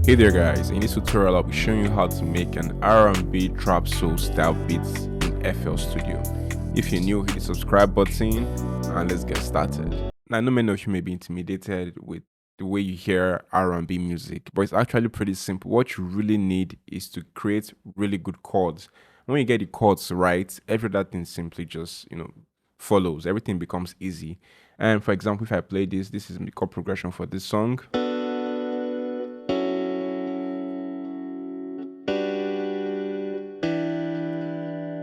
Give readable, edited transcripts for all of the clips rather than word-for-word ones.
Hey there guys, in this tutorial I'll be showing you how to make an R&B trap soul style beats in FL Studio. If you're new, hit the subscribe button and let's get started. Now I know many of you may be intimidated with the way you hear R&B music, but it's actually pretty simple. What you really need is to create really good chords. When you get the chords right, every other thing simply just, follows. Everything becomes easy. And for example, if I play this is the chord progression for this song.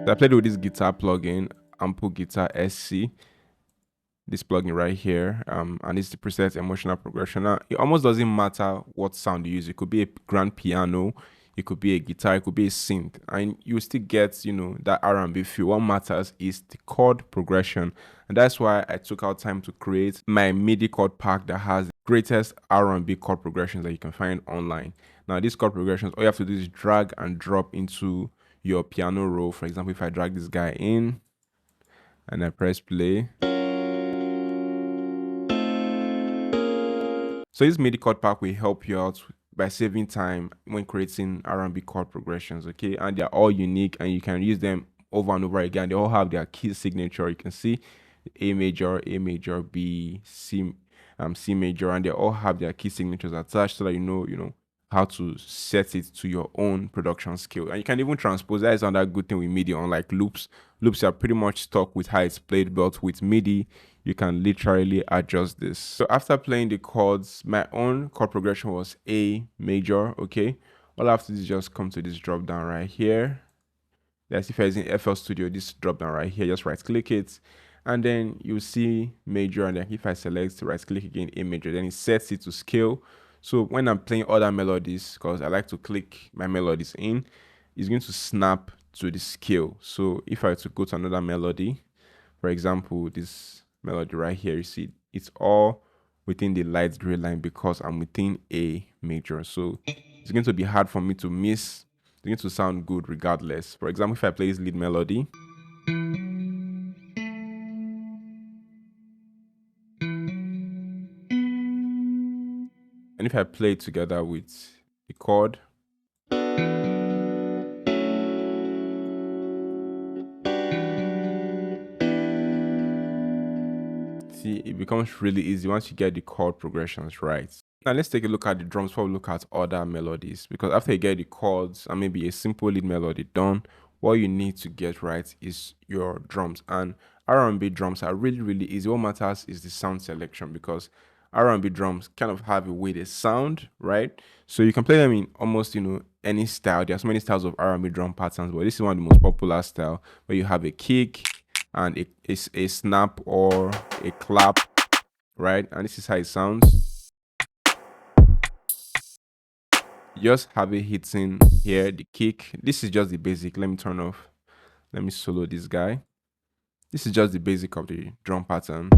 So I played with this guitar plugin, Ample Guitar SC, this plugin right here, and it's the preset emotional progression. Now, it almost doesn't matter what sound you use. It could be a grand piano, it could be a guitar, it could be a synth, and you still get, that R&B feel. What matters is the chord progression, and that's why I took out time to create my MIDI chord pack that has the greatest R&B chord progressions that you can find online. Now, these chord progressions, all you have to do is drag and drop into your piano roll. For example, if I drag this guy in and I press play, so this MIDI chord pack will help you out by saving time when creating R&B chord progressions, okay? And they're all unique and you can use them over and over again. They all have their key signature. You can see A major, B, C, C major, and they all have their key signatures attached so that you know how to set it to your own production skill. And you can even transpose. That is another good thing with MIDI. Unlike loops, loops are pretty much stuck with how it's played, but with MIDI you can literally adjust this. So after playing the chords, my own chord progression was A major, okay? All I have to do is just come to this drop down right here. That's if I was in FL Studio, this drop down right here, just right click it, and then you see major, and then if I select right click again A major, then it sets it to scale. So when I'm playing other melodies, because I like to click my melodies in, it's going to snap to the scale. So if I were to go to another melody, for example, this melody right here, you see it's all within the light gray line because I'm within A major. So it's going to be hard for me to miss. It's going to sound good regardless. For example, if I play this lead melody, and if I play it together with the chord, see, it becomes really easy once you get the chord progressions right. Now let's take a look at the drums before we look at other melodies, because after you get the chords and maybe a simple lead melody done, what you need to get right is your drums. And R&B drums are really easy. What matters is the sound selection, because R&B drums kind of have a way they sound, right? So you can play them in almost any style. There are so many styles of R&B drum patterns, but this is one of the most popular style, where you have a kick and a snap or a clap, right? And this is how it sounds. Just have it hitting here, the kick. This is just the basic. Let me turn off. Let me solo this guy. This is just the basic of the drum pattern.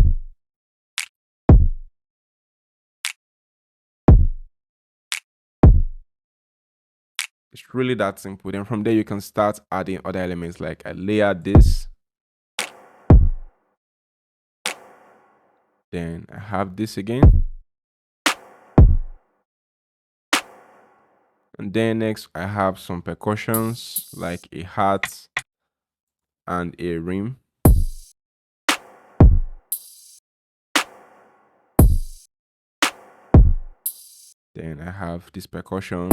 It's really that simple. Then from there, you can start adding other elements, like I layer this. Then I have this again. And then next, I have some percussions, like a hat and a rim. Then I have this percussion.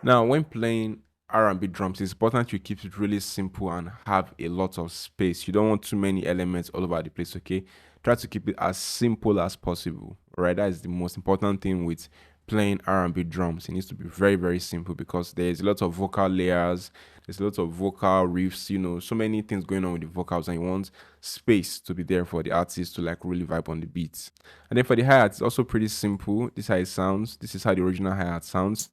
Now, when playing R&B drums, it's important you keep it really simple and have a lot of space. You don't want too many elements all over the place, okay? Try to keep it as simple as possible, right? That is the most important thing with playing R&B drums. It needs to be very simple, because there's a lot of vocal layers, there's a lot of vocal riffs, so many things going on with the vocals, and you want space to be there for the artist to like really vibe on the beats. And then for the hi-hat, it's also pretty simple. This is how it sounds. This is how the original hi-hat sounds.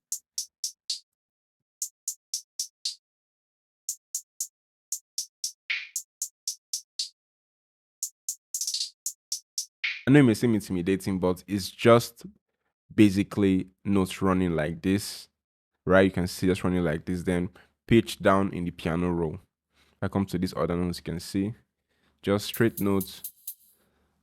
I know it may seem intimidating, but it's just basically notes running like this, right? You can see us running like this, then pitch down in the piano roll. If I come to these other notes, you can see just straight notes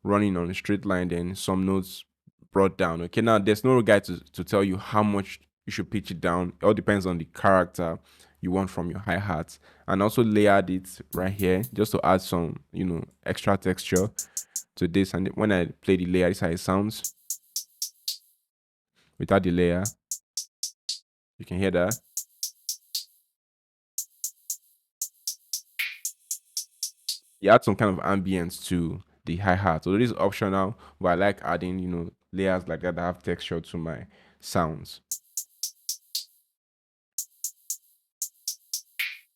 running on a straight line, then some notes brought down. Okay, now there's no guide to tell you how much you should pitch it down. It all depends on the character you want from your hi-hats. And also layered it right here just to add some, extra texture to this. And when I play the layer, this is how it sounds without the layer. You can hear that. You add some kind of ambience to the hi-hat. So this is optional, but I like adding, layers like that have texture to my sounds.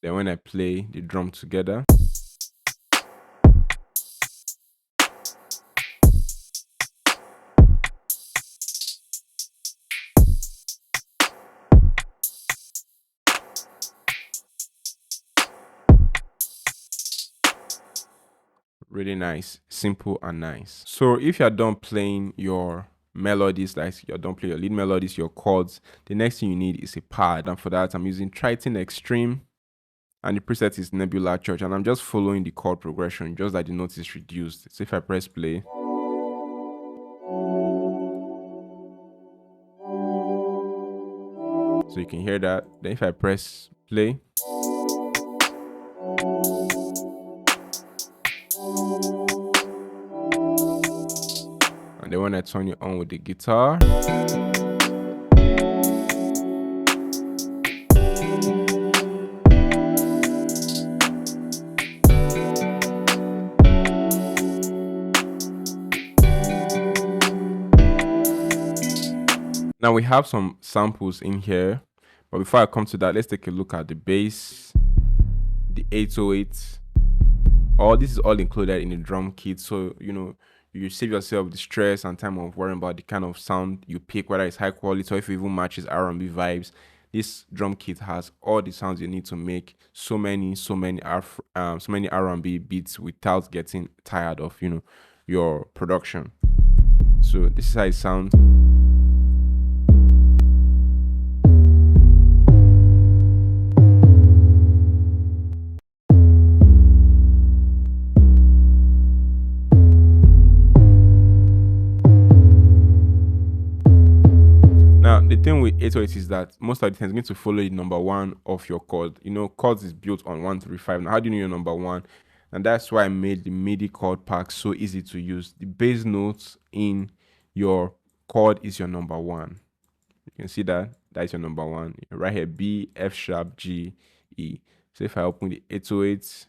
Then when I play the drum together, really nice, simple and nice. So if you're done playing your melodies, like you're done playing your lead melodies, your chords, the next thing you need is a pad. And for that, I'm using Triton Extreme, and the preset is Nebula Church, and I'm just following the chord progression, just that the note is reduced. So if I press play, so you can hear that. Then if I press play, and then when I turn it on with the guitar, now we have some samples in here, but before I come to that, let's take a look at the bass, the 808. All this is all included in the drum kit, so you save yourself the stress and time of worrying about the kind of sound you pick, whether it's high quality or if it even matches R&B vibes. This drum kit has all the sounds you need to make so many R&B beats without getting tired of your production. So this is how it sounds. Now, the thing with 808 is that most of the times you need to follow the number one of your chord. Chords is built on 1, 3, 5. Now, how do you know your number one? And that's why I made the MIDI chord pack so easy to use. The bass notes in your chord is your number one. You can see that. That is your number one. Right here, B, F sharp, G, E. So if I open the 808,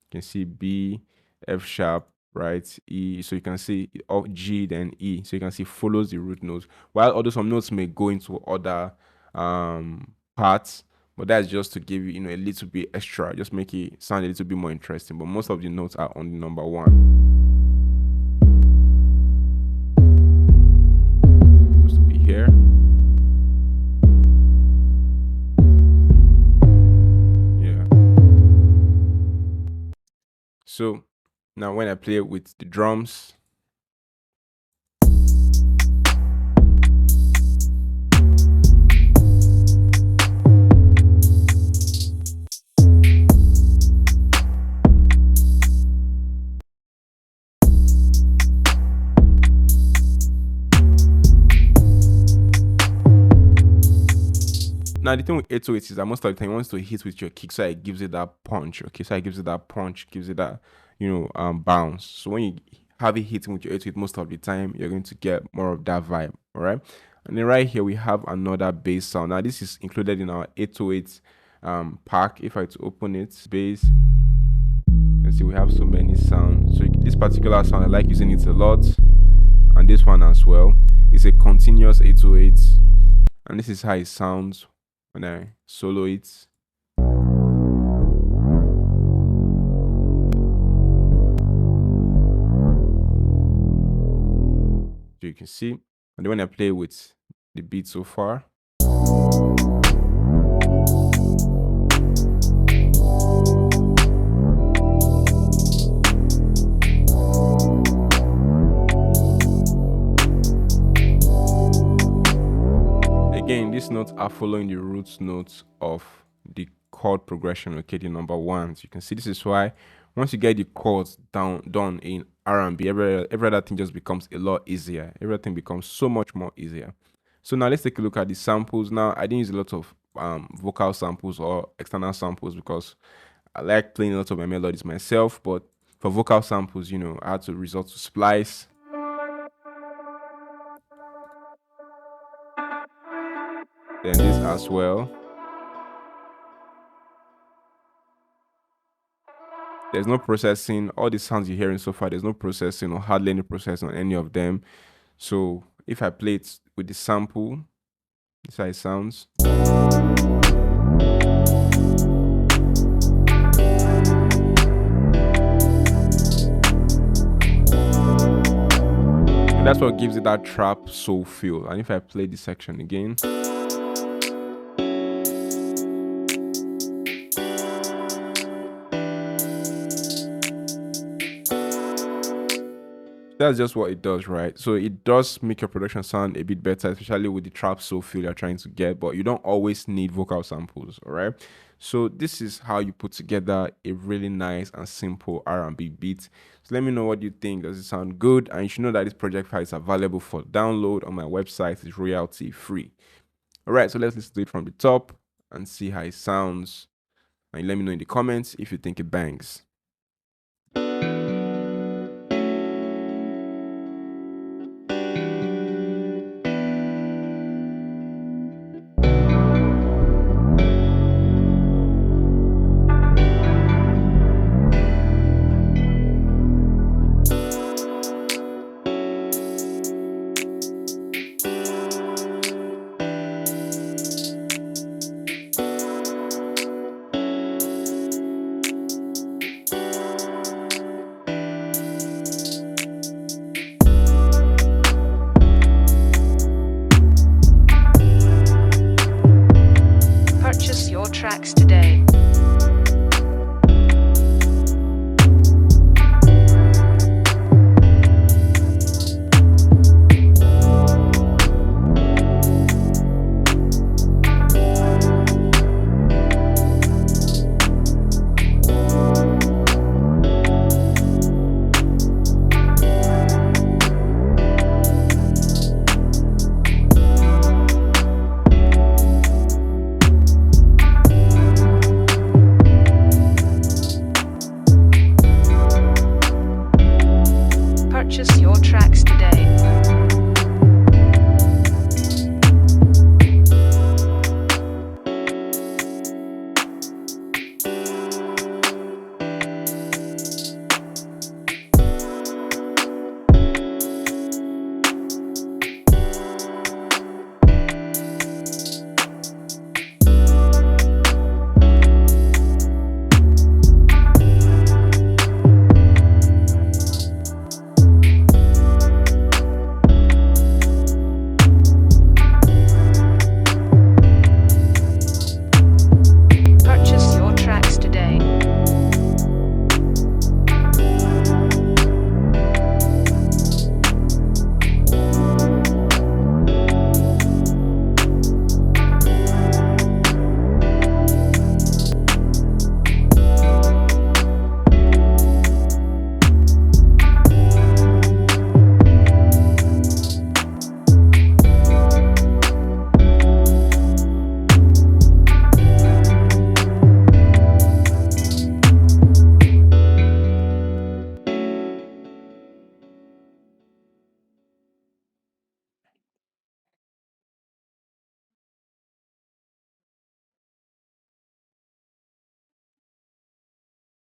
you can see B, F sharp, right, E. So you can see of G, then E. So you can see follows the root notes. While although some notes may go into other parts, but that's just to give you a little bit extra, just make it sound a little bit more interesting. But most of the notes are on the number one. Supposed to be here. Yeah. So now when I play with the drums, now the thing with 808 is that most of the time you want to hit with your kick, so it gives it that punch. Okay, so it gives it that punch, gives it that bounce. So when you have it hitting with your 808, most of the time you're going to get more of that vibe. All right, and then right here we have another bass sound. Now this is included in our 808 pack. If I to open it, bass, you can see we have so many sounds. So this particular sound I like using it a lot, and this one as well. It's a continuous 808, and this is how it sounds when I solo it. So you can see, and then when I play with the beat so far, again, these notes are following the root notes of the chord progression, okay, the number ones. You can see this is why once you get the chords done in R&B, every other thing just becomes a lot easier. Everything becomes so much more easier. So now let's take a look at the samples. Now I didn't use a lot of vocal samples or external samples because I like playing a lot of my melodies myself, but for vocal samples, I had to resort to splice. Then this as well. There's no processing. All the sounds you're hearing so far, there's no processing or hardly any processing on any of them. So if I play it with the sample, this is how it sounds. And that's what gives it that trap soul feel. And if I play this section again, that's just what it does, right? So it does make your production sound a bit better, especially with the trap soul feel you're trying to get, but you don't always need vocal samples, all right? So this is how you put together a really nice and simple R&B beat. So let me know what you think. Does it sound good? And you should know that this project file is available for download on my website. It's royalty free. All right, so let's listen to it from the top and see how it sounds. And let me know in the comments if you think it bangs. Purchase your tracks today. Purchase your tracks today.